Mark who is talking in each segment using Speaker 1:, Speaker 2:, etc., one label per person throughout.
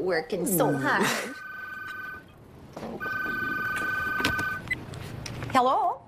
Speaker 1: working so hard.
Speaker 2: Hello?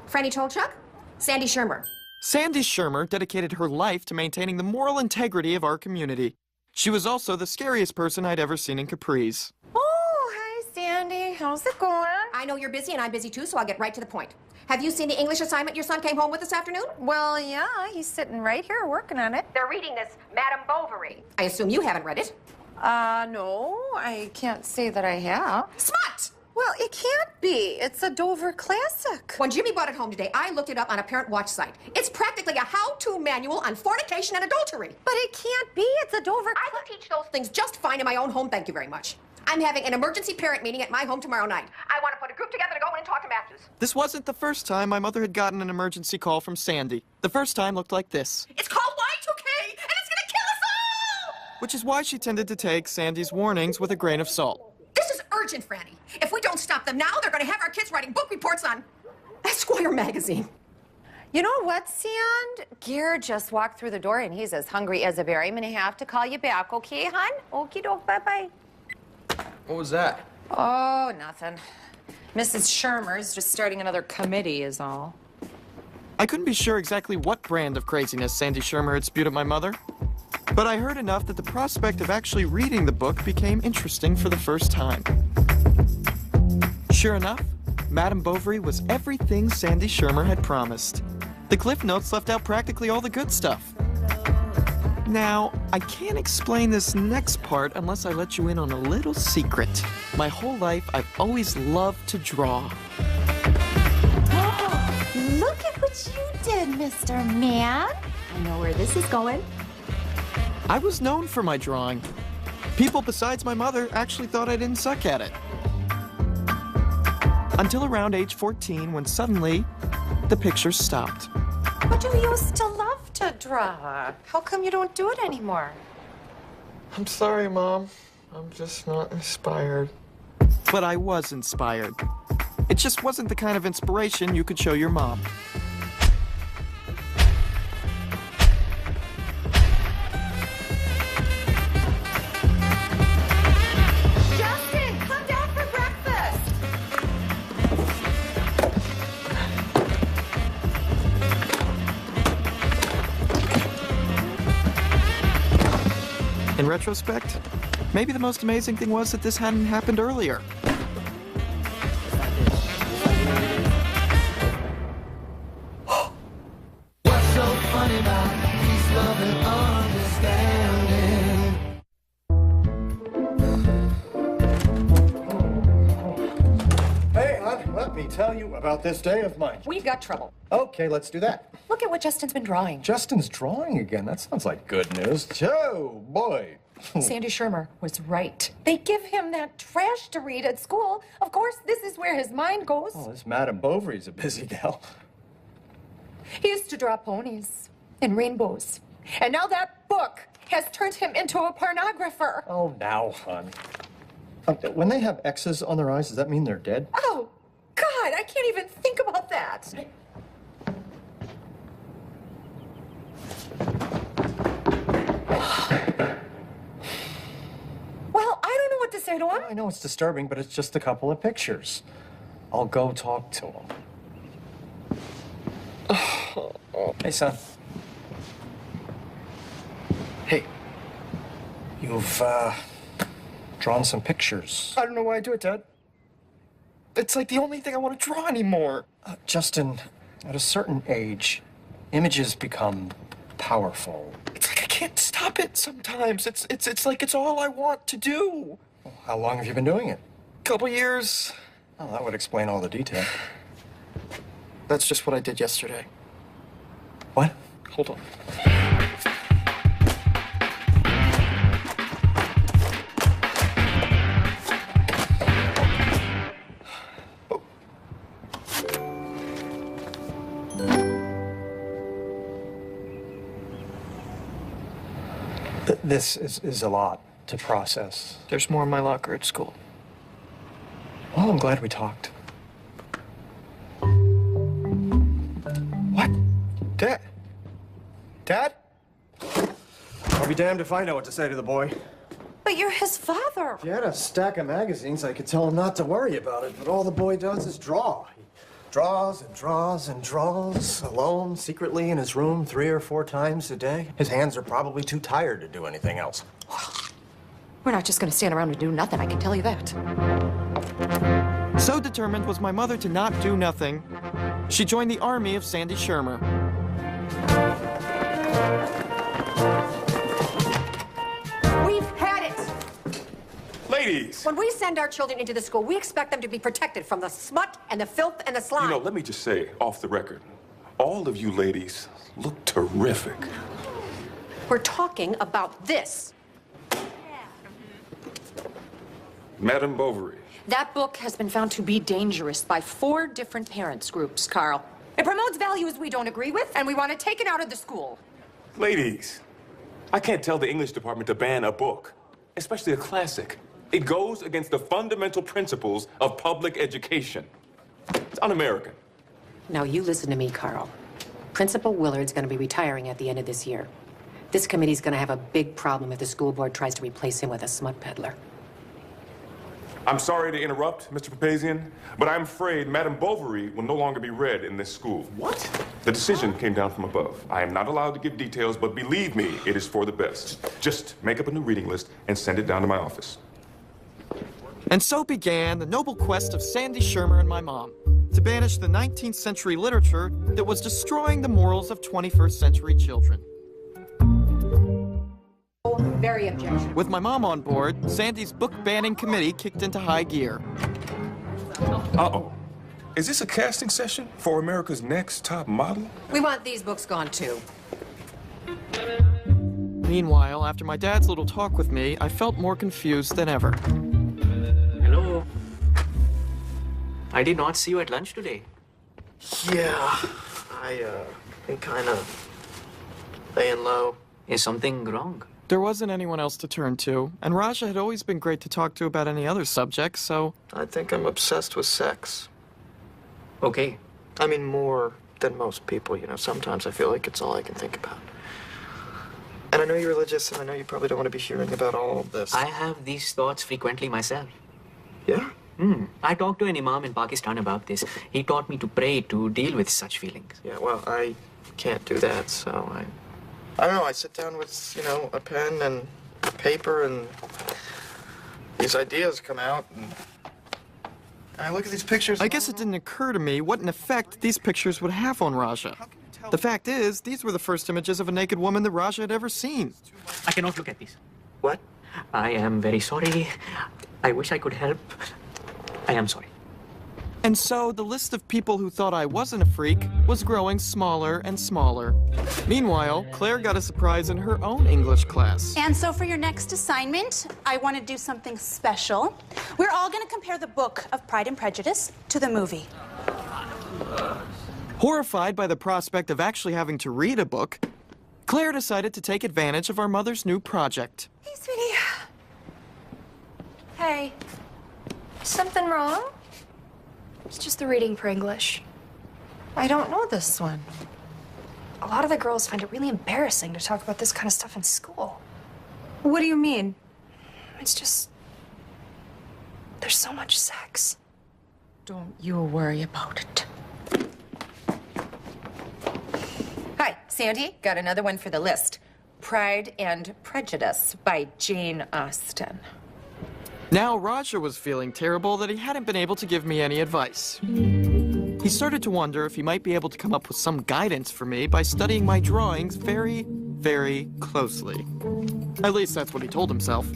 Speaker 2: Franny Tolchuk? Sandy Shermer.
Speaker 3: Sandy Shermer dedicated her life to maintaining the moral integrity of our community. She was also the scariest person I'd ever seen in Capri's.
Speaker 4: Oh, hi, Sandy. How's it going?
Speaker 2: I know you're busy and I'm busy too, so I'll get right to the point. Have you seen the English assignment your son came home with this afternoon?
Speaker 4: Well, yeah, he's sitting right here working on it.
Speaker 2: They're reading this Madame Bovary. I assume you haven't read it.
Speaker 4: No, I can't say that I have.
Speaker 2: Smut!
Speaker 4: Well, it can't be. It's a Dover classic.
Speaker 2: When Jimmy brought it home today, I looked it up on a parent watch site. It's practically a how-to manual on fornication and adultery.
Speaker 4: But it can't be. It's a Dover
Speaker 2: I can teach those things just fine in my own home, thank you very much. I'm having an emergency parent meeting at my home tomorrow night. I want to put a group together to go in and talk to Matthews.
Speaker 3: This wasn't the first time my mother had gotten an emergency call from Sandy. The first time looked like this.
Speaker 2: It's called Y2K, and it's gonna kill us all!
Speaker 3: Which is why she tended to take Sandy's warnings with a grain of salt.
Speaker 2: This is urgent, Franny. If we don't stop them now, they're gonna have our kids writing book reports on Esquire magazine.
Speaker 4: You know what, Sand? Gare just walked through the door and he's as hungry as a bear. I'm gonna have to call you back, okay, hon? Okie doke, bye-bye.
Speaker 5: What was that?
Speaker 4: Oh, nothing. Mrs. Shermer's just starting another committee is all.
Speaker 3: I couldn't be sure exactly what brand of craziness Sandy Shermer had spewed at my mother, but I heard enough that the prospect of actually reading the book became interesting for the first time. Sure enough, Madame Bovary was everything Sandy Shermer had promised. The Cliff Notes left out practically all the good stuff. Now, I can't explain this next part unless I let you in on a little secret. My whole life, I've always loved to draw.
Speaker 1: Oh, look at what you did, Mr. Man. I know where this is going.
Speaker 3: I was known for my drawing. People besides my mother actually thought I didn't suck at it. Until around age 14, when suddenly, the pictures stopped.
Speaker 4: But you used to love to draw. How come you don't do it anymore?
Speaker 3: I'm sorry, Mom. I'm just not inspired. But I was inspired. It just wasn't the kind of inspiration you could show your mom.
Speaker 4: Justin, come down for breakfast.
Speaker 3: In retrospect, maybe the most amazing thing was that this hadn't happened earlier.
Speaker 6: What's so funny about peace, love, and understanding?
Speaker 7: Hey, hon, let me tell you about this day of mine.
Speaker 2: We've got trouble.
Speaker 7: Okay, let's do that.
Speaker 2: Look at what Justin's been drawing.
Speaker 7: Justin's drawing again. That sounds like good news. Oh, boy.
Speaker 2: Sandy Shermer was right. They give him that trash to read at school. Of course, this is where his mind goes.
Speaker 7: Well, this Madame Bovary's a busy gal.
Speaker 2: He used to draw ponies and rainbows. And now that book has turned him into a pornographer.
Speaker 7: Oh, now, hon. When they have X's on their eyes, does that mean they're dead?
Speaker 2: Oh, God, I can't even think about that. Well, I don't know what to say to him.
Speaker 7: I know it's disturbing, but it's just a couple of pictures. I'll go talk to him. Hey, son. Hey. You've, drawn some pictures.
Speaker 3: I don't know why I do it, Dad. It's like the only thing I want to draw anymore.
Speaker 7: Justin, at a certain age, images become powerful.
Speaker 3: It's like I can't stop it sometimes. It's like it's all I want to do.
Speaker 7: How long have you been doing it?
Speaker 3: Couple years.
Speaker 7: Oh, that would explain all the detail.
Speaker 3: That's just what I did yesterday.
Speaker 7: What?
Speaker 3: Hold on.
Speaker 7: This is a lot to process.
Speaker 3: There's more in my locker at school.
Speaker 7: Well, I'm glad we talked. What? Dad? Dad? I'll be damned if I know what to say to the boy.
Speaker 4: But you're his father.
Speaker 7: If you had a stack of magazines, I could tell him not to worry about it, but all the boy does is draw. He draws and draws and draws, alone, secretly in his room 3 or 4 times a day. His hands are probably too tired to do anything else.
Speaker 2: We're not just gonna stand around and do nothing, I can tell you that.
Speaker 3: So determined was my mother to not do nothing, she joined the army of Sandy Schirmer.
Speaker 8: We've had it.
Speaker 9: Ladies!
Speaker 8: When we send our children into the school, we expect them to be protected from the smut and the filth and the slime.
Speaker 9: You know, let me just say, off the record, all of you ladies look terrific.
Speaker 8: We're talking about this.
Speaker 9: Madame Bovary.
Speaker 2: That book has been found to be dangerous by 4 different parents groups, Carl. It promotes values we don't agree with, and we want it taken out of the school.
Speaker 9: Ladies, I can't tell the English department to ban a book, especially a classic. It goes against the fundamental principles of public education. It's un-American.
Speaker 8: Now, you listen to me, Carl. Principal Willard's going to be retiring at the end of this year. This committee's going to have a big problem if the school board tries to replace him with a smut peddler.
Speaker 9: I'm sorry to interrupt, Mr. Papazian, but I'm afraid Madame Bovary will no longer be read in this school.
Speaker 5: What?
Speaker 9: The decision came down from above. I am not allowed to give details, but believe me, it is for the best. Just make up a new reading list and send it down to my office.
Speaker 3: And so began the noble quest of Sandy Schirmer and my mom to banish the 19th century literature that was destroying the morals of 21st century children.
Speaker 8: Very objectionable.
Speaker 3: With my mom on board, Sandy's book banning committee kicked into high gear.
Speaker 9: Uh-oh. Is this a casting session for America's Next Top Model?
Speaker 8: We want these books gone, too.
Speaker 3: Meanwhile, after my dad's little talk with me, I felt more confused than ever.
Speaker 10: Hello. I did not see you at lunch today.
Speaker 3: Yeah, been kind of laying low.
Speaker 10: Is something wrong?
Speaker 3: There wasn't anyone else to turn to, and Raja had always been great to talk to about any other subject, so I think I'm obsessed with sex.
Speaker 10: Okay.
Speaker 3: I mean, more than most people, you know. Sometimes I feel like it's all I can think about. And I know you're religious, and I know you probably don't want to be hearing about all of this.
Speaker 10: I have these thoughts frequently myself.
Speaker 3: Yeah?
Speaker 10: I talked to an imam in Pakistan about this. He taught me to pray to deal with such feelings.
Speaker 3: Yeah, well, I can't do that, so I don't know, I sit down with, you know, a pen and paper, and these ideas come out, and I look at these pictures. I guess it didn't occur to me what an effect these pictures would have on Raja. The fact is, these were the first images of a naked woman that Raja had ever seen.
Speaker 10: I cannot look at these.
Speaker 3: What?
Speaker 10: I am very sorry. I wish I could help. I am sorry.
Speaker 3: And so the list of people who thought I wasn't a freak was growing smaller and smaller. Meanwhile, Claire got a surprise in her own English class.
Speaker 11: And so for your next assignment, I want to do something special. We're all going to compare the book of Pride and Prejudice to the movie.
Speaker 3: Horrified by the prospect of actually having to read a book, Claire decided to take advantage of our mother's new project.
Speaker 2: Hey, sweetie. Hey. Something wrong?
Speaker 12: It's just the reading for English.
Speaker 2: I don't know this one.
Speaker 12: A lot of the girls find it really embarrassing to talk about this kind of stuff in school.
Speaker 2: What do you mean?
Speaker 12: It's just... there's so much sex.
Speaker 2: Don't you worry about it. Hi, Sandy. Got another one for the list. Pride and Prejudice by Jane Austen.
Speaker 3: Now Raja was feeling terrible that he hadn't been able to give me any advice. He started to wonder if he might be able to come up with some guidance for me by studying my drawings very, very closely. At least that's what he told himself.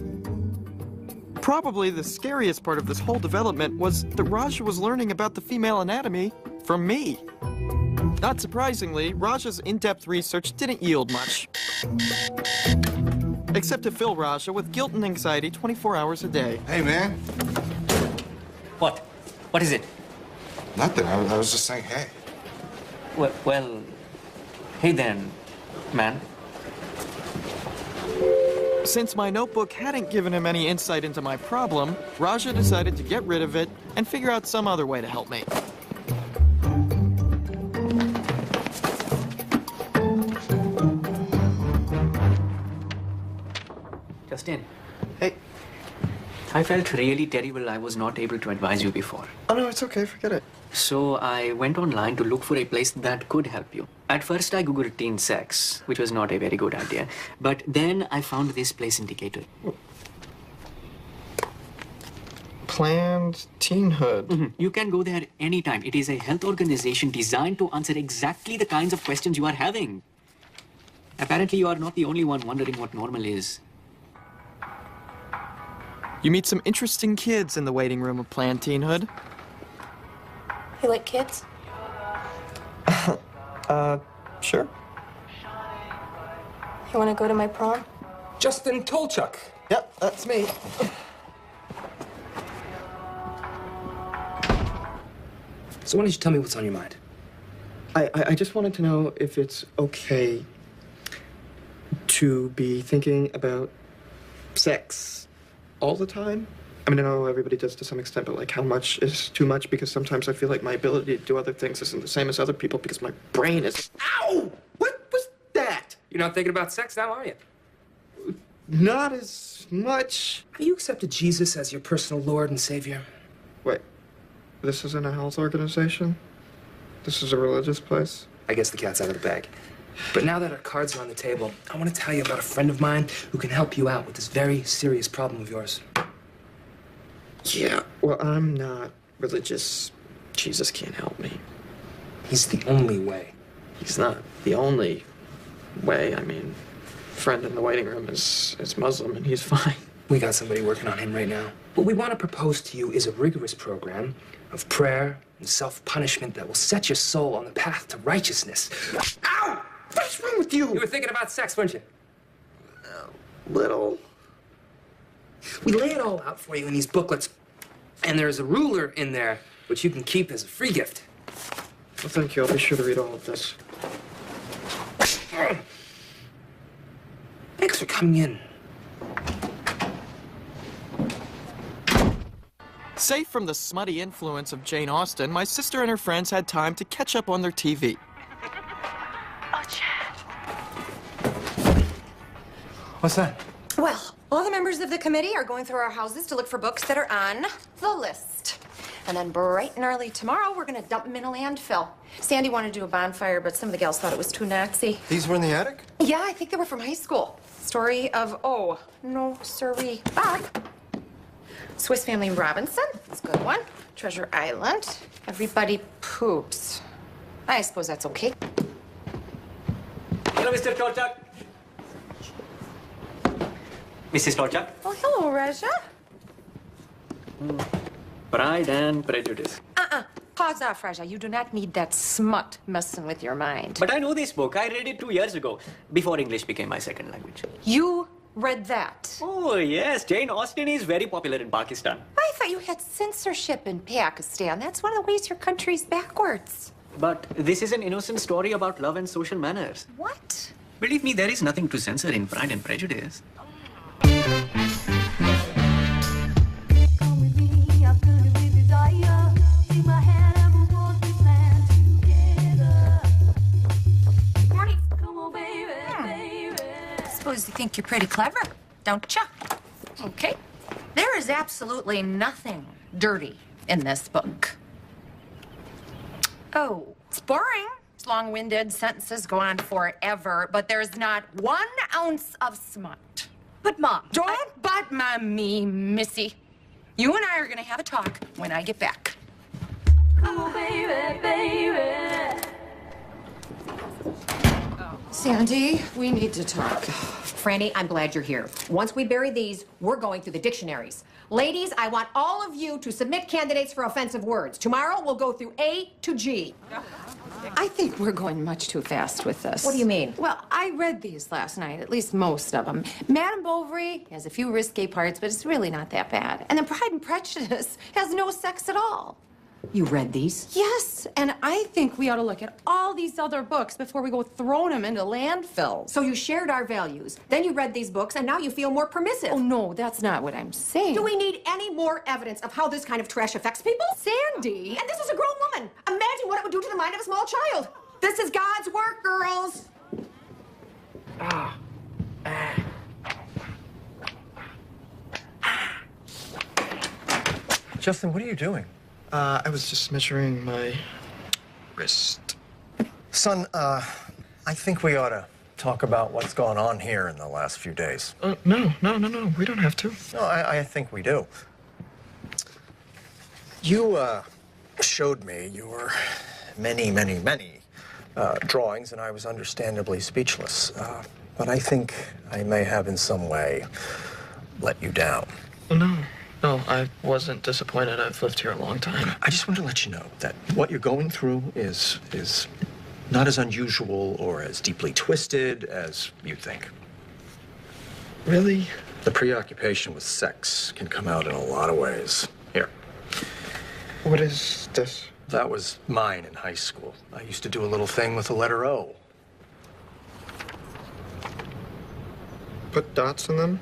Speaker 3: Probably the scariest part of this whole development was that Raja was learning about the female anatomy from me. Not surprisingly, Raja's in-depth research didn't yield much. Except to fill Raja with guilt and anxiety 24 hours a day.
Speaker 13: Hey, man.
Speaker 10: What? What is it?
Speaker 13: Nothing. I was just saying hey.
Speaker 10: Well, hey then, man.
Speaker 3: Since my notebook hadn't given him any insight into my problem, Raja decided to get rid of it and figure out some other way to help me.
Speaker 10: Justin.
Speaker 3: Hey.
Speaker 10: I felt really terrible I was not able to advise you before.
Speaker 3: Oh, no, it's okay. Forget it.
Speaker 10: So I went online to look for a place that could help you. At first, I Googled teen sex, which was not a very good idea. But then I found this place in Decatur.
Speaker 3: Planned Teenhood.
Speaker 10: Mm-hmm. You can go there anytime. It is a health organization designed to answer exactly the kinds of questions you are having. Apparently, you are not the only one wondering what normal is.
Speaker 3: You meet some interesting kids in the waiting room of Planned Teenhood.
Speaker 12: You like kids?
Speaker 3: Sure.
Speaker 12: You want to go to my prom?
Speaker 5: Justin Tolchuk.
Speaker 7: Yep, that's me.
Speaker 5: So why don't you tell me what's on your mind?
Speaker 3: I just wanted to know if it's okay to be thinking about sex all the time. I mean, I know everybody does to some extent, but like how much is too much? Because sometimes I feel like my ability to do other things isn't the same as other people because my brain is... Ow! What was that?
Speaker 5: You're not thinking about sex now, are you?
Speaker 3: Not as much.
Speaker 5: Have you accepted Jesus as your personal Lord and Savior?
Speaker 3: Wait, this isn't a health organization? This is a religious place?
Speaker 5: I guess the cat's out of the bag. But now that our cards are on the table, I want to tell you about a friend of mine who can help you out with this very serious problem of yours.
Speaker 3: Yeah, well, I'm not religious. Jesus can't help me.
Speaker 5: He's the only way.
Speaker 3: He's not the only way. I mean, friend in the waiting room is Muslim, and he's fine.
Speaker 5: We got somebody working on him right now. What we want to propose to you is a rigorous program of prayer and self-punishment that will set your soul on the path to righteousness. Ow! What's wrong with you? You were thinking about sex, weren't you?
Speaker 3: Little.
Speaker 5: We lay it all out for you in these booklets, and there's a ruler in there which you can keep as a free gift.
Speaker 3: Well, thank you. I'll be sure to read all of this.
Speaker 5: Thanks for coming in.
Speaker 3: Safe from the smutty influence of Jane Austen, my sister and her friends had time to catch up on their TV.
Speaker 12: Oh, Chad.
Speaker 7: What's that?
Speaker 4: Well, all the members of the committee are going through our houses to look for books that are on the list. And then bright and early tomorrow, we're gonna dump them in a landfill. Sandy wanted to do a bonfire, but some of the gals thought it was too Nazi.
Speaker 7: These were in the attic?
Speaker 4: Yeah, I think they were from high school. Story of, oh, no, sirree, Bob. Swiss Family Robinson, that's a good one. Treasure Island. Everybody poops. I suppose that's okay.
Speaker 10: Hello, Mr. Tolchuk. Mrs. Tolchuk.
Speaker 4: Oh, hello, Raja.
Speaker 10: Pride and Prejudice.
Speaker 4: Pause off, Raja. You do not need that smut messing with your mind.
Speaker 10: But I know this book. I read it 2 years ago, before English became my second language.
Speaker 4: You read that?
Speaker 10: Oh, yes. Jane Austen is very popular in Pakistan.
Speaker 4: I thought you had censorship in Pakistan. That's one of the ways your country's backwards.
Speaker 10: But this is an innocent story about love and social manners.
Speaker 4: What?
Speaker 10: Believe me, there is nothing to censor in Pride and Prejudice.
Speaker 4: Suppose you think you're pretty clever, don't you? Okay. There is absolutely nothing dirty in this book. Oh, it's boring. It's long-winded. Sentences go on forever, but there's not 1 ounce of smut.
Speaker 12: But, Mom,
Speaker 4: Don't butt me, Missy. You and I are gonna have a talk when I get back.
Speaker 12: Oh, baby, baby.
Speaker 4: Sandy, we need to talk.
Speaker 8: Franny, I'm glad you're here. Once we bury these, we're going through the dictionaries. Ladies, I want all of you to submit candidates for offensive words. Tomorrow, we'll go through A to G.
Speaker 4: I think we're going much too fast with this.
Speaker 8: What do you mean?
Speaker 4: Well, I read these last night, at least most of them. Madame Bovary has a few risque parts, but it's really not that bad. And then Pride and Prejudice has no sex at all.
Speaker 8: You read these?
Speaker 4: Yes, and I think we ought to look at all these other books before we go throwing them into landfills.
Speaker 8: So you shared our values, then you read these books, and now you feel more permissive.
Speaker 4: Oh, no, that's not what I'm saying.
Speaker 8: Do we need any more evidence of how this kind of trash affects people?
Speaker 4: Sandy!
Speaker 8: And this is a grown woman. Imagine what it would do to the mind of a small child. This is God's work, girls.
Speaker 7: Justin, what are you doing?
Speaker 3: I was just measuring my wrist.
Speaker 7: Son, I think we ought to talk about what's gone on here in the last few days.
Speaker 3: No. We don't have to.
Speaker 7: No, I think we do. You, showed me your many drawings, and I was understandably speechless. But I think I may have in some way let you down.
Speaker 3: No, I wasn't disappointed. I've lived here a long time.
Speaker 7: I just want to let you know that what you're going through is not as unusual or as deeply twisted as you think.
Speaker 3: Really?
Speaker 7: The preoccupation with sex can come out in a lot of ways. Here.
Speaker 3: What is this?
Speaker 7: That was mine in high school. I used to do a little thing with the letter O.
Speaker 3: Put dots in them?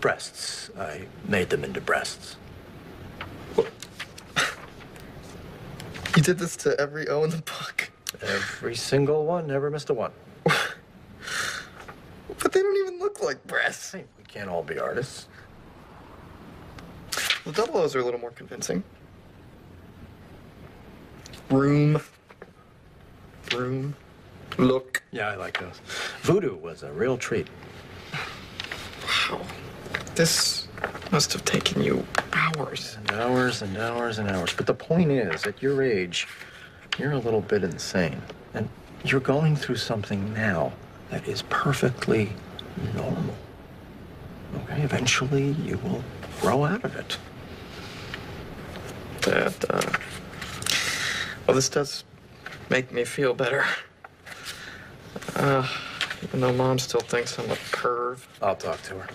Speaker 7: Breasts. I made them into breasts.
Speaker 3: You did this to every O in the book?
Speaker 7: Every single one, never missed a one.
Speaker 3: But they don't even look like breasts.
Speaker 7: Hey, we can't all be artists.
Speaker 3: The double O's are a little more convincing. Room. Look.
Speaker 7: Yeah, I like those. Voodoo was a real treat.
Speaker 3: Wow. This must have taken you hours.
Speaker 7: And hours and hours and hours. But the point is, at your age, you're a little bit insane. And you're going through something now that is perfectly normal. Okay? Eventually, you will grow out of it.
Speaker 3: Dad, well, this does make me feel better. Even though Mom still thinks I'm a perv.
Speaker 7: I'll talk to her.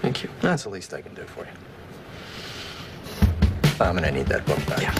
Speaker 3: Thank you.
Speaker 7: That's the least I can do for you. I'm gonna need that book back.
Speaker 3: Yeah.